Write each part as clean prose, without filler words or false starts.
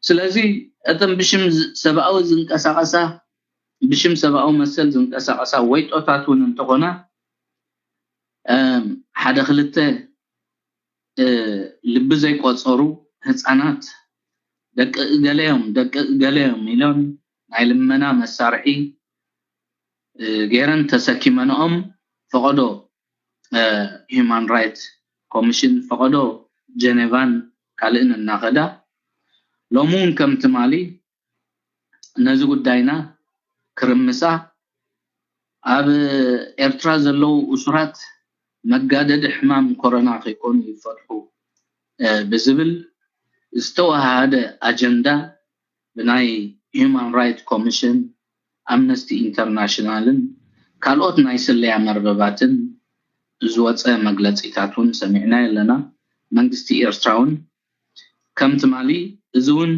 ስለዚህ እተም ብሽም ሰብአዊ ዝንቀሳቀሳ ብሽም ሰብአዊ መሰል ዝንቀሳቀሳ ወይጦታቱን እንተኾና ሓደ ክልተ ልብ ዘይቆፀሩ ህፃናት ደቂ ገለዮም ኢሎም ናይ ልመና መሳርሒ ገይረን ተሰኪመንኦም ፈቀዶ Human Rights Commission ፈቀዶ ጀኔቫን ካልእን እናኸዳ ሎሙን ከም ትማሊ ነዚ ጉዳይና ክርምሳ ኣብ ኤርትራ ዘለው ኡስራት መጋደድ ሕማም ኮሮና ከይኮኑ ይፈርሑ ብዝብል ዝተዋሃደ አጀንዳ ብናይ Human Rights Commission Amnesty Internationalን ካልኦት ናይ ስለያ መርበባትን ዝወፀ መግለፂታቱን ሰሚዕና የለና መንግስቲ ኤርትራውን ከም ትማሊ እዙውን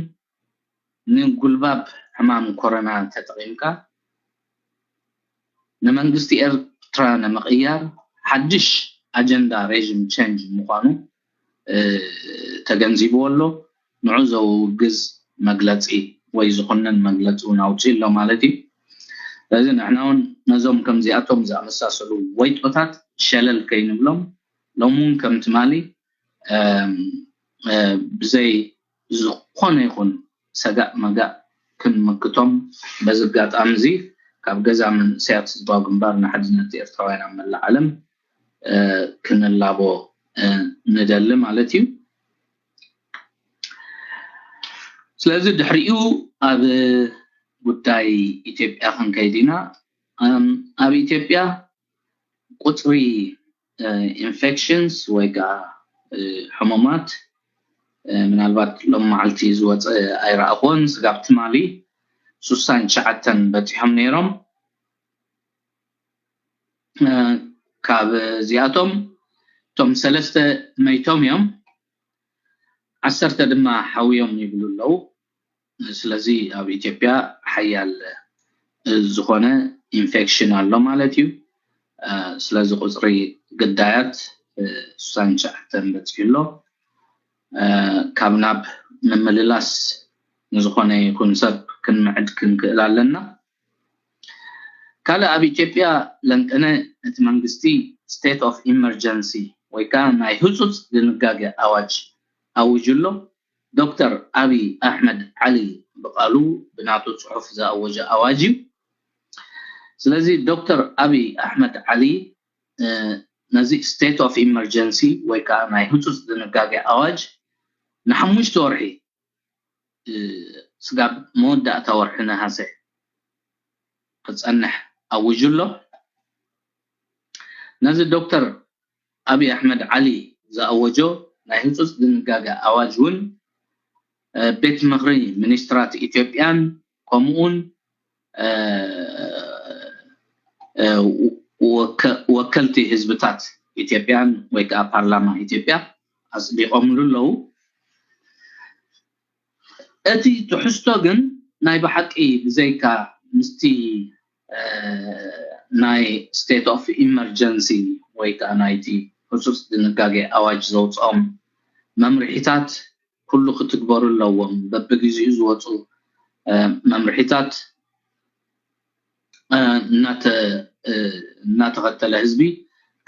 ንጉልባብ ሕማም ኮሮና ተጠቂምካ ንመንግስቲ ኤርትራ ንምቅያር ሓድሽ አጀንዳ ሬጅም ቼንጅ ምዃኑ ተገንዚብዎ ኣሎ ንዑ ዘውግዝ መግለፂ ወይ ዝኹነን መግለፂ ናውፅኢሎ ማለት እዩ ስለዚ ንሕናውን ነዞም ከምዚኣቶም ዝኣመሳሰሉ ወይጦታት ሸለል ከይንብሎም ሎሙን ከም ትማሊ ብዘይ ዝኾነ ይኹን ሰጋእ መጋእ ክንምክቶም በዚ ኣጋጣሚ እዚ ካብ ገዛ መንእሰያት ህዝባዊ ግንባር ንሓድነት ኤርትራውያን ኣብ መላእ ዓለም ክንላቦ ንደሊ ማለት እዩ ስለዚ ድሕሪኡ ኣብ ጉዳይ ኢትዮጵያ ክንከይዲና ኣብ ኢትዮጵያ ቁፅሪ ኢንፌክሽንስ ወይ ከዓ ሕሙማት ምናልባት ሎም መዓልቲ ዝወፀ ኣይረኣኾን ስጋብ ትማሊ 69 በፂሖም ነይሮም ካብ ዚኣቶም ቶም 3 መይቶም እዮም 10 ድማ ሓውዮም ይብሉ ኣለው ስለዚ ኣብ ኢትዮጵያ ሓያል ዝኾነ ኢንፌክሽን ኣሎ ማለት እዩ ስለዚ ቁፅሪ ግዳያት 69 በፂሕሎ ካብ ናብ ምምልላስ ንዝኾነ ይኩን ሰብ ክንምዕድ ክንክእል ኣለና ካለ ኣብ ኢትዮጵያ ለንቀነ እቲ መንግስቲ state of emergency ወይ ከዓ ናይ ህፁፅ ድንጋጌ ኣዋጅ ኣውጅሎ ዶክተር አቢ አሕመድ ዓሊ በቃሉ ብናቱ ጽሑፍ ዘአወጀ አዋጅ ስለዚ ዶክተር አቢ አሕመድ ዓሊ ነዚ state of emergency ወይ ከዓ ናይ ህፁፅ ድንጋጌ ኣዋጅ ንሓሙሽተ ወርሒ ስጋብ መወዳእታ ወርሒ ነሐሰ ክጸንሕ ኣውጅሎ ነዚ ዶክተር አቢ አሕመድ ዓሊ ዘአወጆ ናይ ህፁፅ ድንጋጌ ኣዋጅ ውን ቤት ምክሪ ሚኒስትራት ኢትዮጵያን ከምኡን ወከልቲ ህዝብታት ኢትዮጵያን ወይ ከዓ ፓርላማ ኢትዮጵያ ኣጽዲቆምሉ ኣለው እቲ ትሕዝቶ ግን ናይ ብሓቂ ብዘይካ ምስቲ ናይ state of emergency ወይ ከዓ ናይቲ ህፁፅ ድንጋጌ ኣዋጅ ዘውፅኦም መምርሒታት ኩሉ ክትግበሩ ኣለዎም በብግዚኡ ዝወፁ መምርሒታት እናተኸተለ ህዝቢ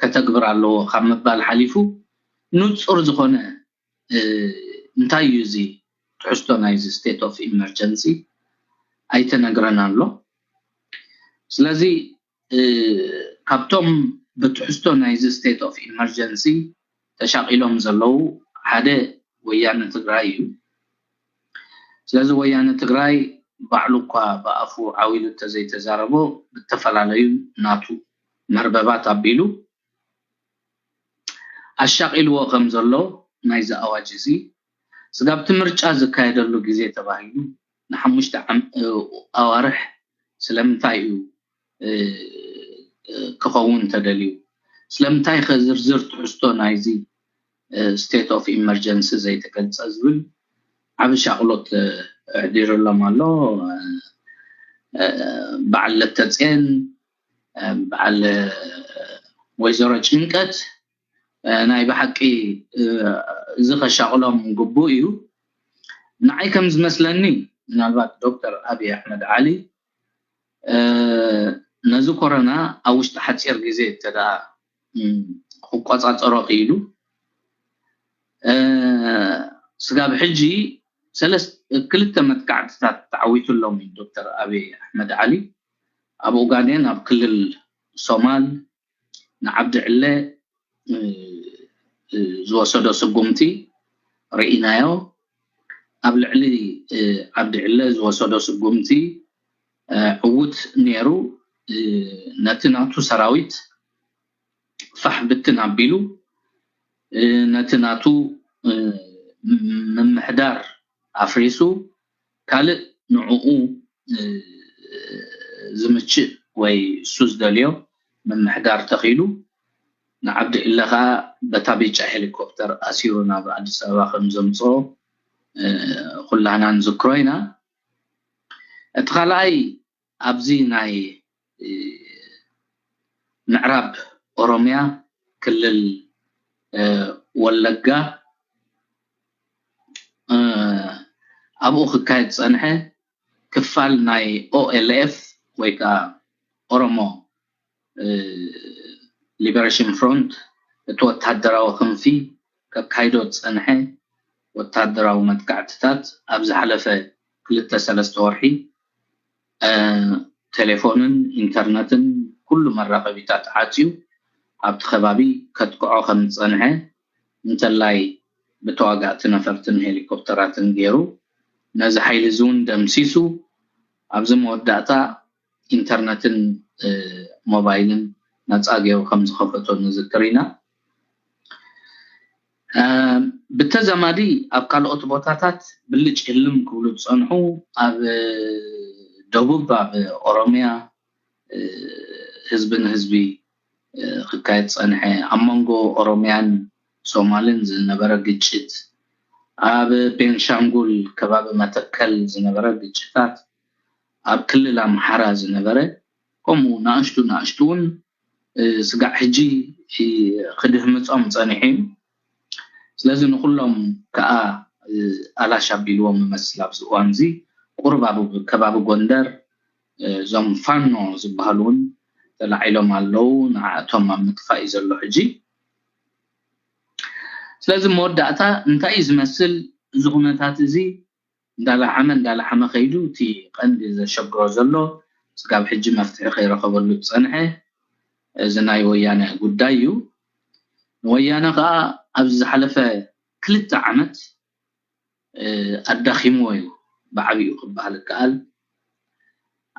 ከተግብር ኣለዎ ካብ ምባል ሓሊፉ ንጹር ዝኾነ እንታይ እዩ እዚ ትሕዝቶ ናይ state of emergency ኣይተነግረና ኣሎ ስለዚ ካብቶም ብትሕዝቶ ናይ state of emergency ተሻቂሎም ዘለው ሓደ ወያነ ትግራይ እዩ ስለዚ ወያነ ትግራይ ባዕሉ እኳ በኣፉ ዓዊሉ ተዘይተዛረቦ ብተፈላለዩ ናቱ መርበባት ኣቢሉ ኣሻቂልዎ ከም ዘሎ ናይ ዘኣዋጅ እዚ ስጋብቲ ምርጫ ዝካየደሉ ግዜ ተባሂሉ ንሓሙሽተ ኣዋርሕ ስለምንታይ እዩ ክኸውን ተደልዩ ስለምንታይ ከዝርዝር ትሕዝቶ ናይዚ state of emergency ዘይተገልጸ ዝብል ዓብ ሻቅሎት ዕዲርሎም ኣሎ በዓል ለተፅን በዓል ወይዘሮ ጭንቀት ናይ ብሓቂ ዝኸሻቅሎም ግቡ እዩ نعي كم زمسلني نالبات دكتور أبي أحمد علي نزو كورونا أوش تحتير جزء تدا خقاصات أراقيلو سقاب حجي سلس كلتا متقعدتات تعويتو لهم دكتور أبي أحمد علي أبو قادين أب كل الصومال نعبد الله زوا سودو سقومتي رئينايو قبل علي عبد الله زوا سودو سقومتي عوت نيرو نتناتو سراويت فحبتنا بيلو نتناتو من محدار أفريسو كالت نعوقو زمتش وي سوز داليو من محدار تخيلو نعبد إلها بتابيج هليكوبتر أسيرونا بعد سواخن زمصو كلنا نذكرينا اتخلاي أبزي ناي نعرب أوروميا كل ولقا أبو خكايت صنحة كفال ناي OLF ويكا أورومو Liberation Front توتحدراو خنفي كايدوت صنحة وتحدراو متقعتتات أبز حلفة كلتا سلست ورحي تليفونن انترنتن كل مرة قبيتات عاتيو عبد خبابي كتقعو خمس صنحة انتلاي بتواقعت نفرتن هليكوبتراتن غيرو ناز حيل زون دمسيسو أبز مودعتا انترنتن موبايلن نتصاقيو خمس خفتو نذكرينا بالتزامادي أبقال أوتوبوتاتات بلج إلم كولو تصنحو أب دبوب أب أوروميا هزبي خكايت صنحة أمانغو أوروميان سومالين زنبرا قجت أب بينشانغول كباب متكل زنبرا قجتات أب كل الأمحارة زنبرا كمو ناشتون سقع حجي خده متصام صنحين لازم نقولهم كأ على شابيلوم مثلا بزوانزي قرب كباب غندر زم فانو زبالون تلعيلهم علو نعتهم متفائز زلو حجي لازم مودعتا انتاي زمثل زغنتات زي دالا حما خيدو تي قند اذا شبرو زلو سقاب حجي مفتح خير قبلو تصنحه زناي ويانا قدايو ويانا قا أبز حلفة كلتا عمت الدخيمويو بعبيو قبال الكال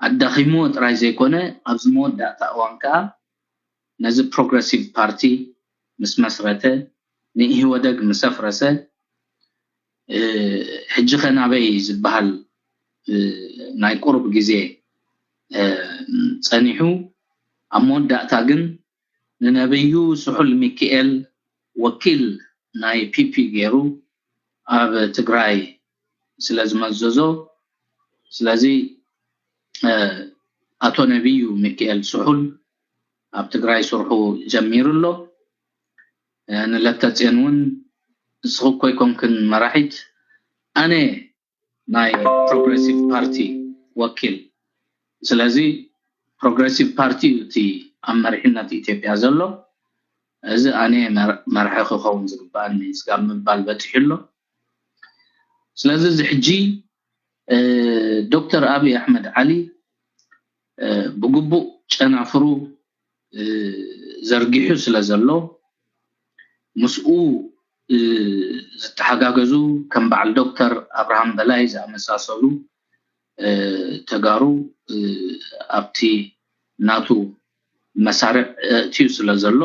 الدخيمو تراي زي كونه أبز مود داتا وانكا نزل بروغريسيف بارتي مسرته نيه ودق مسافرسه حجي خنا بي زبال ناي قرب غزي صنيحو امود داتا جن لنبيو سحل ميكائيل وكيل ناي بي غيرو اب تግራይ ስለዝመዘዞ ስለዚ አቶ ነብዩ ሚካኤል ስሑል ኣብ ትግራይ ስርሑ ጀሚሩሎ ንለተጽንውን ስኹ ኮይኮንክን መራሒት ኣነ ናይ ፕሮግሬሲቭ ፓርቲ ወኪል ስለዚ ፕሮግሬሲቭ ፓርቲ እቲ ኣመርሕነት ኢትዮጵያ ዘሎ እዚ ኣነ መርሒ ክኸውን ዝግባእኒ ስጋብ ምባል በትሕሎ ስለዚ ዝሕጂ دكتور أبي أحمد علي بقبو ጨናፍሩ زرقيحو ስለዘሎ مسؤو ዝተሓጋገዙ ከም በዓል ዶክተር አብርሃም በላይ ዝኣመሳሰሉ ተጋሩ ኣብቲ ናቱ መሳርዕ ቲዩ ስለዘሎ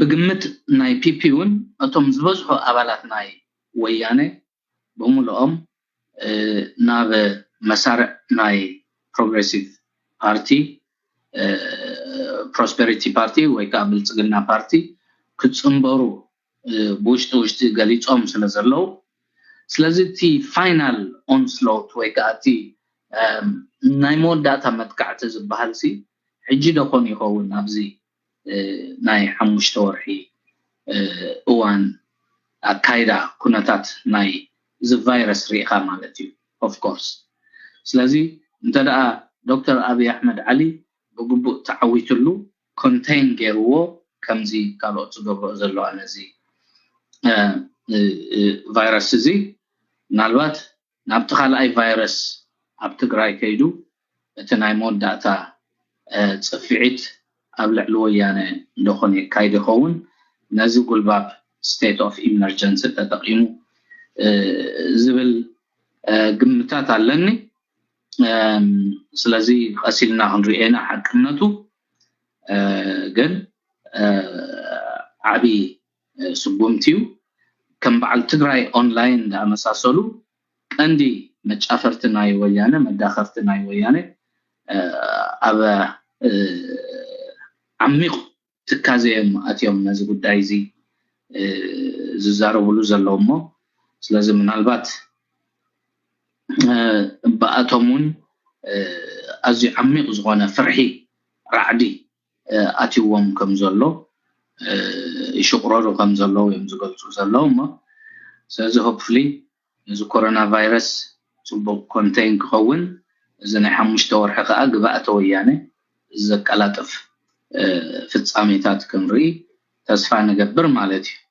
بقمت ناي ፒፒውን እቶም ዝበዝሑ ኣባላት ናይ ወያኔ بمولهم ناب مسارع ناي progressive party prosperity party ويكابل صقلنا party كتصنبرو بوشت غليصوم ስለዘለው ስለዚህ ቲ ፋይናል onslaught ወይካቲ ናይ ሞዳታ መጥቃዕቲ ዝበሃል ሲ ሕጂ ደኮን ይኸውን ኣብዚ ናይ ሓሙሽተ ወርሒ እዋን ኣካይዳ ኩነታት ናይ ዝ ቫይረስ ሪኢኻ ማለት እዩ of course ስለዚ እንተደኣ ዶክተር አብይ አሕመድ ዓሊ ብግቡእ ተዓዊትሉ ኮንቴይን ገይርዎ ከምዚ ካልኦት ዝገብሮ ዘሎ ኣነዚ ቫይረስ እዚ ምናልባት ናብቲ ካልኣይ ቫይረስ ኣብ ትግራይ ከይዱ እቲ ናይ መወዳእታ ፅፊዒት ኣብ ልዕሊ ወያነ እንደኾነ የካይድ ይኸውን ነዚ ጉልባብ state of emergency ተጠቂሙ ዝብል ግምታት ኣለኒ ስለዚ ቀሲልና ክንሪኤና ሓቅነቱ ግን ዓቢ ስጉምቲው ከም በዓል ትግራይ ኦንላይን ዳመሳሰሉ ቀንዲ መጫፈርቲ ናይ ወያነ መዳኸፍቲ ናይ ወያነ ኣብ ዓሚቕ ትካዘዮም ኣትዮም ነዚ ጉዳይ እዚ ዝዛረብሉ ዘለዉ እሞ ስለዚ ምናልባት በኣቶምን ኣዝዩ ዓሚቕ ዝኾነ ፍርሒ ራዕዲ ኣትይዎም ከም ዘሎ ይሽቅረሩ ከም ዘሎ እዮም ዝገልጹ ዘለዉ እሞ ስለዚ ሆፕፉሊ እዚ ኮሮና ቫይረስ ጽቡቕ ኮንቴይን ክኸውን እዚ ናይ 5 ወርሒ ከዓ ግብኣተ ወያነ ዘቀላጥፍ ፍጻሜታት ክንርኢ ተስፋ ንገብር ማለት እዩ